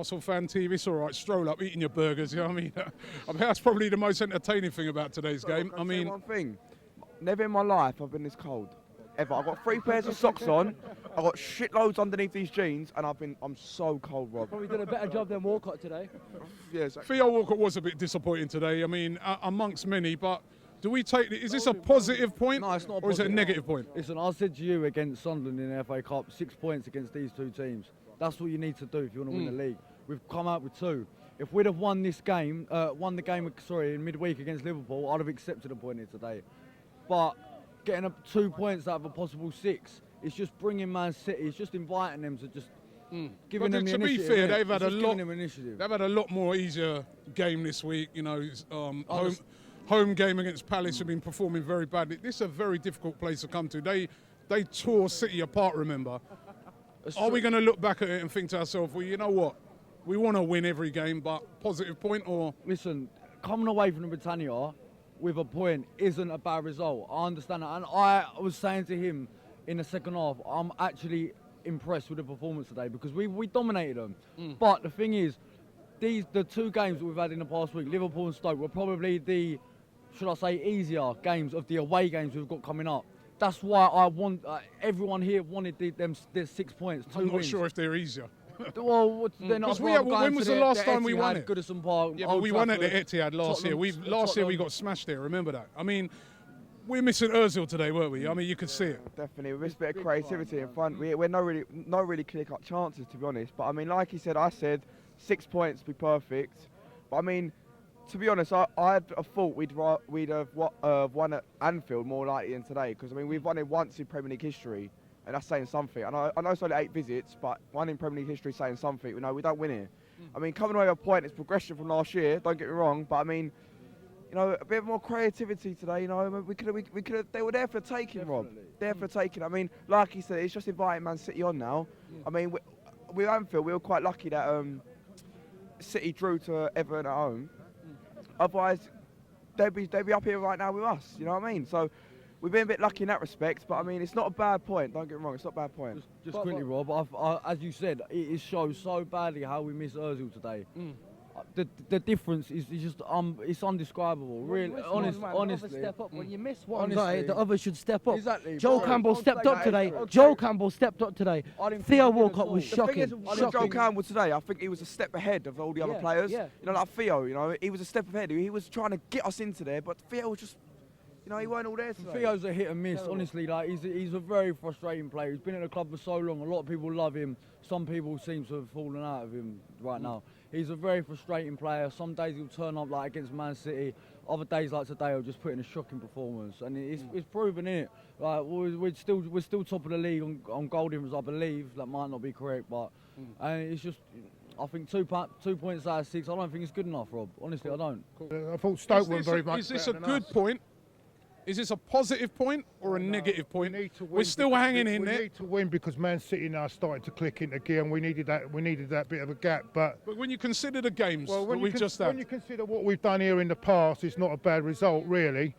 Arsenal fan TV, it's all right, stroll up, eating your burgers, you know what I mean? I mean, that's probably the most entertaining thing about today's game. Can I say one thing? Never in my life I've been this cold. Ever. I've got 3 pairs of socks on, I've got shitloads underneath these jeans, and I'm so cold, Rob. Probably did a better job than Walcott today. Yeah, exactly. Theo Walcott was a bit disappointing today, I mean, amongst many, but do we take it, is this a positive point? No, it's not a or is it a positive. negative point? Listen, I said to you against Sunderland in the FA Cup, 6 points against these two teams. That's what you need to do if you want to win the league. We've come out with 2. If we'd have won this game, in midweek against Liverpool, I'd have accepted a point here today. But getting up 2 points out of a possible 6, it's just bringing Man City, it's just inviting them to just giving them the initiative. To be fair, they've had a lot more easier game this week. You know, home game against Palace have been performing very badly. This is a very difficult place to come to. They tore City apart, remember. Are we going to look back at it and think to ourselves, well, you know what? We want to win every game, but positive point or... Listen, coming away from the Britannia with a point isn't a bad result. I understand that. And I was saying to him in the second half, I'm actually impressed with the performance today because we dominated them. But the thing is, the 2 games that we've had in the past week, Liverpool and Stoke, were probably the, should I say, easier games of the away games we've got coming up. That's why I want everyone here wanted their 6 points. I'm not sure if they're easier. Well, they're not. When was the last time we won it? Goodison Park. Yeah, but we won at the Etihad last year. Last year we got smashed there. Remember that? I mean, we're missing Ozil today, weren't we? I mean, you could see it. Definitely, we missed a bit of creativity in front. We're no really clear-cut chances, to be honest. But I mean, like he said, I said 6 points would be perfect. But I mean, to be honest, I had a thought we'd have won at Anfield more likely than today because I mean we've won it once in Premier League history. And that's saying something. I know it's only 8 visits, but one in Premier League history is saying something. You know, we don't win here. I mean, coming away with a point is progression from last year. Don't get me wrong, but I mean, you know, a bit more creativity today. You know, we could have. They were there for the taking, Rob. There for the taking. I mean, like he said, it's just inviting Man City on now. I mean, with Anfield, we were quite lucky that City drew to Everton at home. Otherwise, they'd be up here right now with us. You know what I mean? So. We've been a bit lucky in that respect, but I mean, it's not a bad point. Don't get me wrong, it's not a bad point. Just quickly, Rob, as you said, it shows so badly how we miss Ozil today. The difference is just it's undescribable. Really, honestly. Step up. When you miss one Honestly. guy, the other should step up. Exactly. Joel Campbell stepped up today. Joel Campbell stepped up today. Theo Walcott was shocking. Joel Campbell today, I think he was a step ahead of all the other players. Yeah. You know, like Theo. You know, he was a step ahead. He was trying to get us into there, but Theo was just. You know, he weren't all there today. Theo's a hit and miss, honestly. Like he's a very frustrating player. He's been at the club for so long. A lot of people love him. Some people seem to have fallen out of him right now. He's a very frustrating player. Some days he'll turn up like against Man City. Other days like today, he'll just put in a shocking performance. And it's proven it. Like we're still top of the league on goal difference, I believe. That might not be correct, but and it's just. I think 2 points out of 6. I don't think it's good enough, Rob. Honestly, I don't. I thought Stoke were very much. Is this a good point? Is this a positive point or a negative point? We're still hanging in there. We need to win because Man City now starting to click into gear, and we needed that bit of a gap. But when you consider the games that we've just had, when you consider what we've done here in the past, it's not a bad result, really.